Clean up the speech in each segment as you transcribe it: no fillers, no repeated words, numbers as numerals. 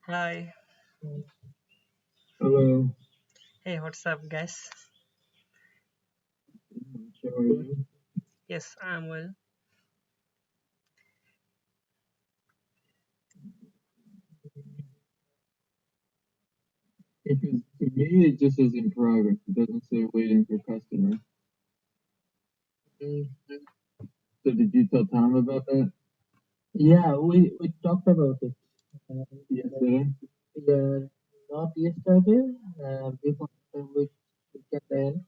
Hi. Hello, Hey, what's up, guys? how are you? Yes, I'm well. Because to me, it just says in progress. It doesn't say waiting for customer. Mm, So did you tell Tom about that Yeah, we talked about it. Uh, yesterday? yeah, not yesterday, before the weekend end,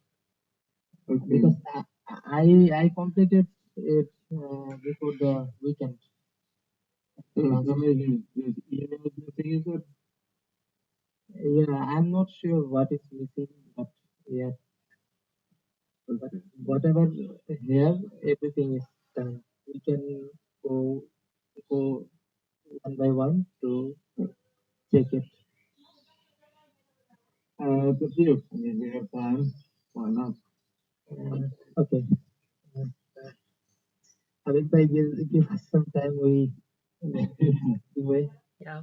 Okay. because I completed it before the weekend So last. tell me, there's emails missing, you said? Yeah, I'm not sure what is missing, but yeah, but Okay. whatever here, everything is done. We can go go one by one to check it. It's up to you. I mean, we have time. Why not? Okay. Uh, If I give us some time, we anyway. Yeah.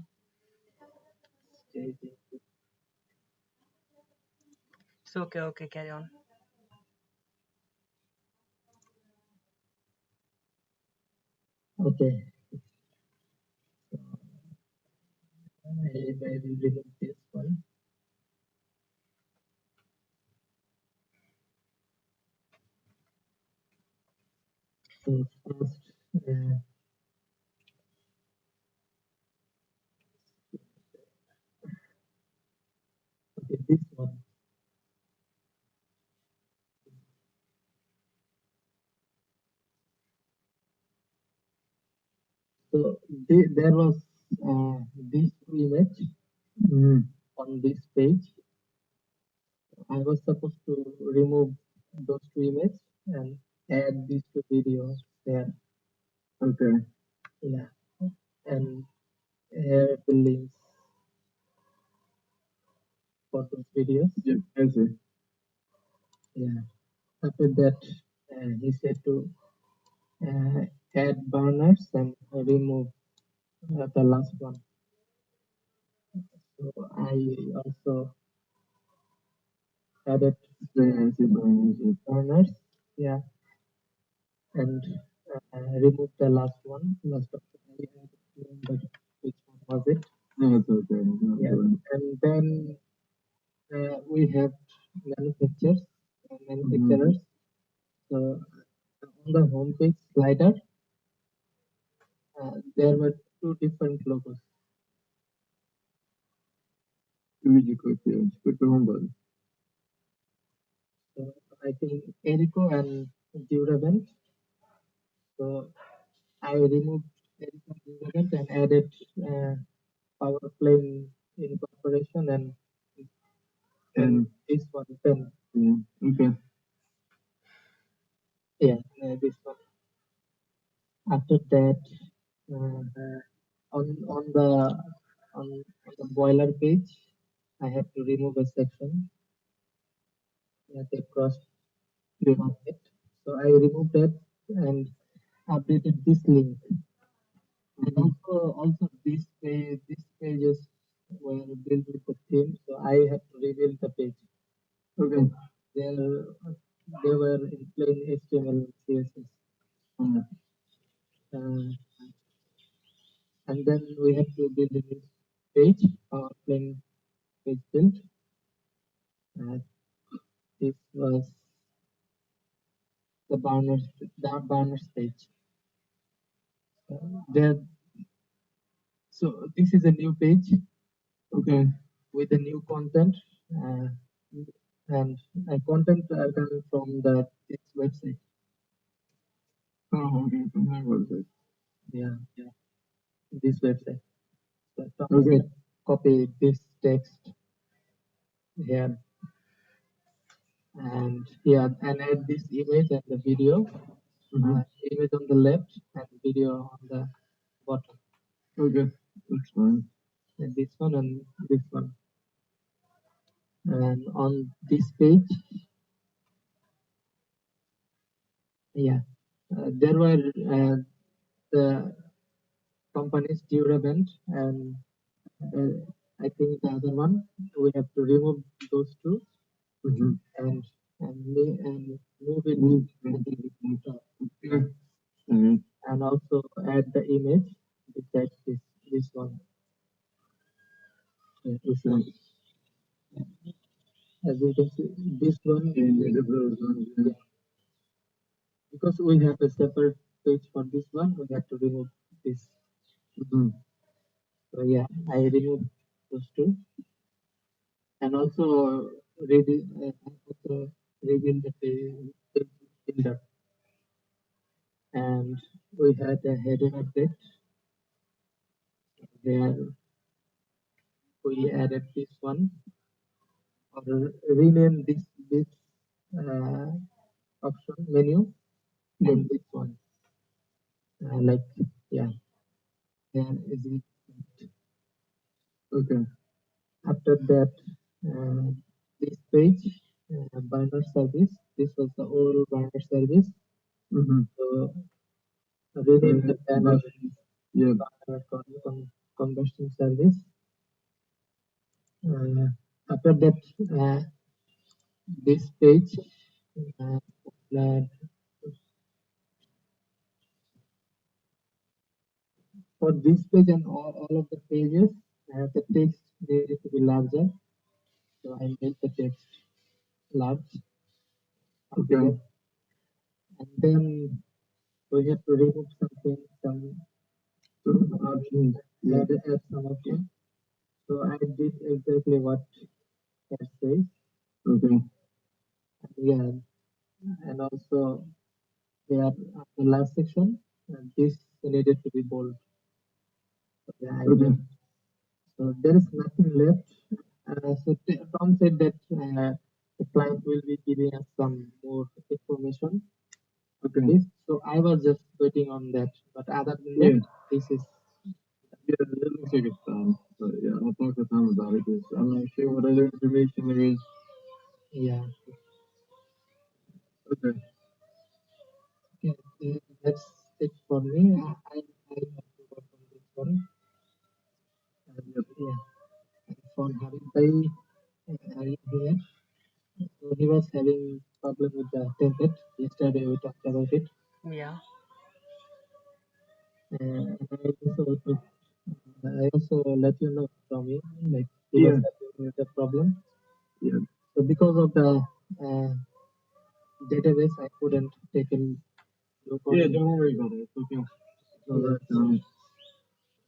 So okay, carry on. Okay, I will remove this one. So first, okay, this one. So there was these two image on this page. I was supposed to remove those two images and add these two videos there. Okay. Yeah, and here the links for those videos. Yep, I see. Yeah. After that, he said to uh, add burners and remove the last one. So I also added I see, Brian, I see. burners, yeah, and remove the last one. Last option I don't remember which one was it. No, it's okay. No, Yeah, Brian. and then we have manufacturers, Mhm. manufacturers. So on the homepage slider, there were two different logos. Who did you click here? Just click the home button. So I think Erico and Durabel. So I removed Erico and Durabel and added power plane incorporation and And, this one pen. yeah, okay. Yeah, this one. After that, on the on the boiler page, I have to remove a section. Yeah, they crossed Yeah. market. So I removed that and updated this link. And Mhm. also these pages were built with the theme, so I have to rebuild the page. Okay. There they were in plain HTML CSS. Uh, Uh, and then we have to build a new page, plain page build. Uh, this was the banners page. There, so this is a new page okay. with a new content, uh, and content are coming from this website. Oh, okay. From that website. Yeah, this website. So Tommy Okay. said, copy this text here and add this image and the video. Mm-hmm. Image on the left and video on the bottom. Okay. That's fine. And this one and this one. And on this page, yeah, there were the companies Duraband and I think the other one we have to remove those two and and move it to the top. And also add the image besides this one. This one. As you can see, this one. Yeah. Because we have a separate page for this one, we have to remove this. So yeah, I remove those two, and also reveal the page builder, and we had a header update where we added this one or rename this uh, option menu and this one like yeah, and is it okay. After that, uh, this page, burner service. This was the old burner service. So rename the banner, yeah, burner combustion service. After that, this page, uh, uh, for this page and all of the pages, the text needed to be larger. So I made the text large. Okay. And then we have to remove some options, add some options. So I did exactly what it says. Okay. Yeah, and also here the last section, this needed to be bold. So, yeah, I did. So there is nothing left. So Tom said that the client will be giving us some more information. Okay. This. So I was just waiting on that. But other than that, this is. Yeah, it looks like it's done. But yeah, I'll talk to Tom about it because I'm not sure what other information there is. Yeah. Okay. Yeah, that's it for me. I have to work on this one. Yep. Yeah. And for Habib Bhai, are you here? So he was having problem with the template. Yesterday we talked about it. Yeah. And I also let you know from him, like he was having with the problem. Yeah. So because of the database, I couldn't take a look on it. Don't worry about it. It's okay. Yeah.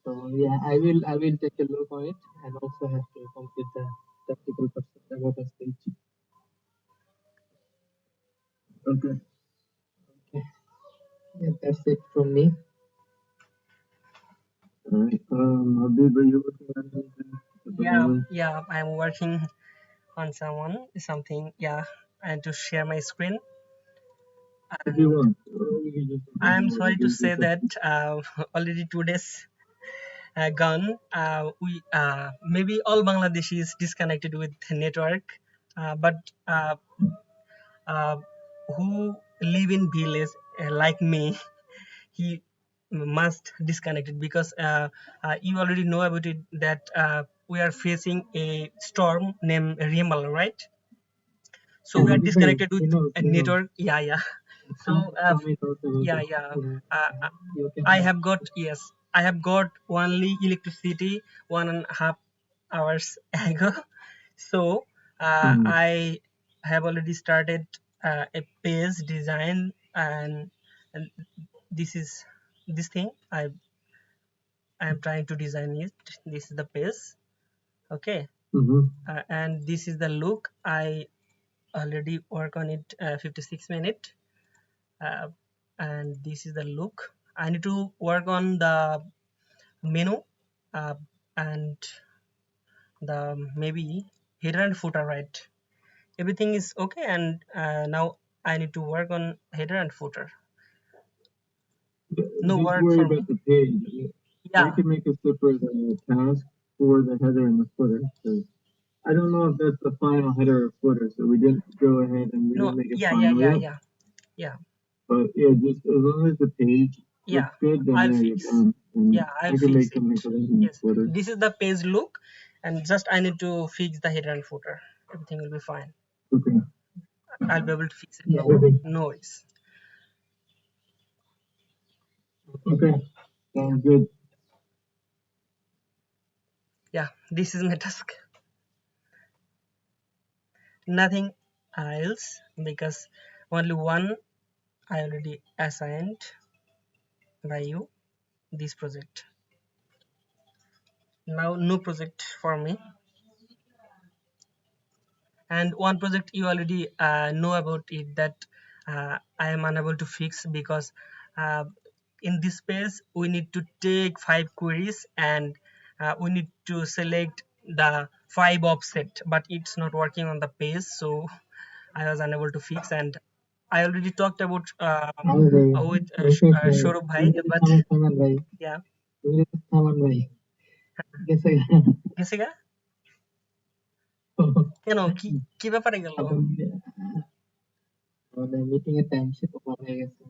So yeah, I will take a look on it and also have to complete the technical person about the stage. Okay. Okay. Yeah, that's it from me. All right. Habib, are you working on anything at the Yeah. moment? Yeah. I'm working on something. Yeah. And to share my screen. If you And want, or you can just I'm ignore sorry to say it. that already 2 days gone. We maybe all Bangladeshis disconnected with network, but uh, who live in village like me, he must disconnect it because you already know about it that we are facing a storm named Rimal, right? So we are disconnected with a network. Yeah, yeah. So yeah, yeah. Uh, uh, I have got, yes, I have got only electricity 1.5 hours ago. So I have already started a page design, and this is this thing I am trying to design it. This is the page, okay. And this is the look. I already work on it 56 minutes, uh, and this is the look. I need to work on the menu, uh, and the maybe header and footer, right? Everything is okay, and now I need to work on header and footer. No Just work worry for about me. the page. I Yeah. can make a separate task for the header and the footer. So I don't know if that's the final header or footer, so we didn't go ahead and we No. didn't make it Yeah. Yeah. final Yeah. yet. Yeah. Yeah. But yeah, just as long as the page Yeah, good, then I'll yeah, you fix. can. Yeah, I I'll can fix make a it. link arrangement Yes, for it. this is the page look, and just I need to fix the header and footer. Everything will be fine. Okay. I'll be able to fix it. Yeah, No worries. Okay. Sounds good. Yeah, this is my task. Nothing else, because only one I already assigned by you, this project. Now no project for me, and one project you already know about it, that I am unable to fix, because uh, in this page we need to take 5 queries, and we need to select the 5 offset, but it's not working on the page, so I was unable to fix. And I already talked about আরে ভাই with Rafiq ভাই Sourob bhai, ইংরেজি but থামান থামান ভাই yeah, ইংরেজি থামান ভাই গেছে গেছে গা? কেন, কি কি ব্যাপারে গেল? মানে মিটিং এর টাইম সে তো হয়ে গেছে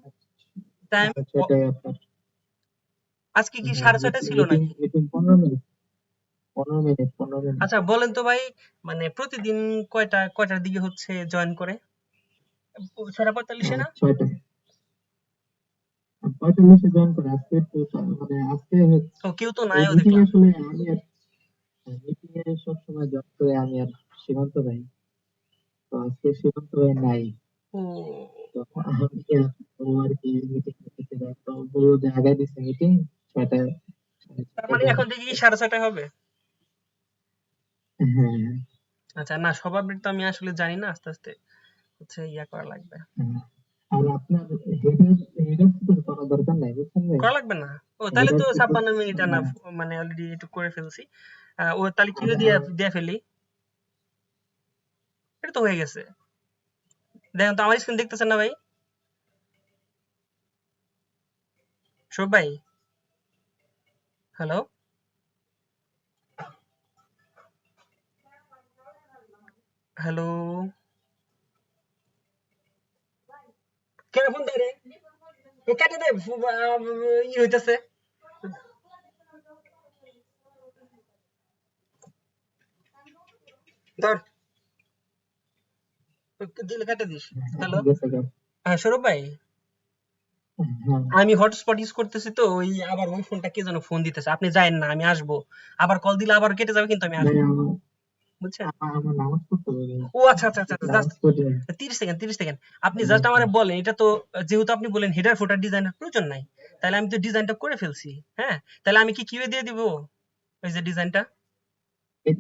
টাইম 6টায় আপনার আজকে কি 6:30 ছিল মিটিং নাকি? মিটিং 15 মিনিট 15 মিনিট আচ্ছা বলেন তো ভাই, মানে প্রতিদিন কয়টার দিকে হচ্ছে জয়েন করে? 6:45 না? 6টায় 45-এ জয়েন করে আজকে একটু মানে আজকে ও কেউ তো এই নাইও মিটিং এ দেখলাম। আসলে আমি আর মিটিং এ সবসময় জয়েন করে আমি আর সীমান্ত ভাই তো আজকে সীমান্ত ভাই নাই ও তো আমি আর ও আর কি মিটিং করতে যাই তো বললো যে আগায় দিচ্ছে মিটিং 6টায় তার 6টায় মানে জয়েন এখন থেকে করতে কি 6:30 হবে? হ্যাঁ আচ্ছা না, সবার তো আমি আসলে জানি না, আস্তে আস্তে হচ্ছে ইয়া করা লাগবে। হ্যাঁ। আর আপনার হেডার হেডার তো করা দরকার নাই বুঝছেন ভাই করা লাগবে না? ও তাহলে হেডার তো তো 56 মিনিট আনা, মানে অলরেডি একটু করে ফেলছি। ও তাহলে কিউ দিয়ে ফেলি। এটা তো হয়ে গেছে। দেখেন তো, আমার স্ক্রিন দেখতেছেন না ভাই? সব ভাই, হ্যালো, হ্যালো, কেন ফোন দেয় রে? এ কেটে দে, ই হইতেছে। ধর, দিলে কেটে দিস। হ্যালো, গেছে গা হ্যাঁ সৌরভ ভাই, হ্যাঁ আমি হটস্পট ইউজ করতেছি, তো ওই আবার ওই ফোনটা কে যেন ফোন দিতেছে। আপনি যায়েন না, আমি আসবো। আবার কল দিলে আবার কেটে যাবে, কিন্তু আমি ভাই আসবো, আমার বুঝছেন? আমার নামাজ পড়তে হবে ভাই ও আচ্ছা আচ্ছা আচ্ছা, জাস্ট নামাজ পড়ে 30 সেকেন্ড। আপনি জাস্ট আমারে বলেন, এটা তো যেহেতু আপনি বলেন হেডার ফোটার ডিজাইনের প্রয়োজন নাই, তাহলে আমি তো ডিজাইনটা করে ফেলছি। হ্যাঁ, তাহলে আমি কি কিউ দিয়ে দিব ওই যে ডিজাইনটা?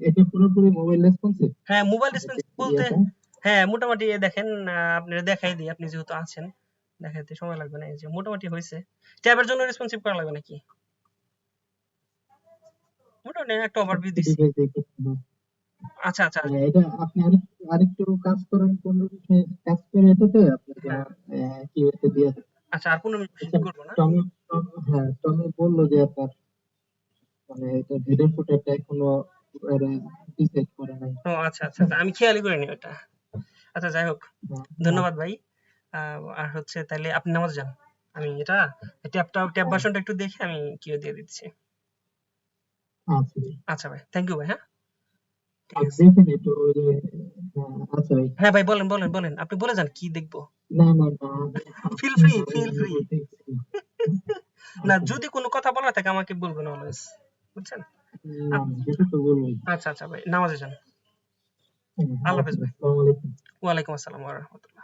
এটা পুরোপুরি মোবাইল রেসপন্সিভ হ্যাঁ, মোবাইল রেসপন্সিভ বলতে, ইয়েটা হ্যাঁ মোটামুটি দেখেন, আপনারা দেখাই দিই, আপনি যেহেতু আছেন, দেখাইতে সময় লাগবে না। এই যে মোটামুটি হয়েছে। ট্যাবের জন্য রেসপন্সিভ করা লাগবে নাকি? মোটামুটি একটা ওভারভিউ একটা দিছি। ডিভাইস দেখে আচ্ছা আচ্ছা, এটা আপনি আরেকটু কাজ করেন 15 মিনিট কাজ করে এটাতে আপনি হ্যাঁ, যেমন কি একটা দিয়ে দেন আচ্ছা আর 15 মিনিট আচ্ছা করবো না? টমি হ্যাঁ টমি বললো যে আপনার মানে এটা ভিডিও ফুটেজটা এখনো ডিসাইড করে নাই ও আচ্ছা আচ্ছা বুঝছেন আচ্ছা, আমি খেয়ালই করিনি ওটা। আচ্ছা যাই হোক, হ্যাঁ, ধন্যবাদ ভাই। আর হচ্ছে তাহলে আপনি নামাজ যান, আমি এটা ট্যাব ভার্সনটা একটু দেখে আমি কিউ দিয়ে দিচ্ছি। আচ্ছা আচ্ছা ভাই, থ্যাংক ইউ ভাই। হ্যাঁ, ঠিক আর আছে। দেখেন একটু ওই যে আচ্ছা ভাই হ্যাঁ ভাই, বলেন বলেন বলেন, আপনি বলে যান কি দেখবো। না না না ফিল আপনি ফ্রি, বলেন ফিল আমি ফ্রি। বলতে গেছি না। না, আচ্ছা যদি কোনো কথা বলার থাকে আমাকে বলবেন অলওয়েজ, বুঝছেন? না না সেটা তো বলবোই আচ্ছা আচ্ছা ভাই, নামাজে যান। আল্লাহ হাফেজ আচ্ছা ভাই। আসসালামু আলাইকুম ওয়ালাইকুম আসসালাম ওয়া রাহমাতুল্লাহ।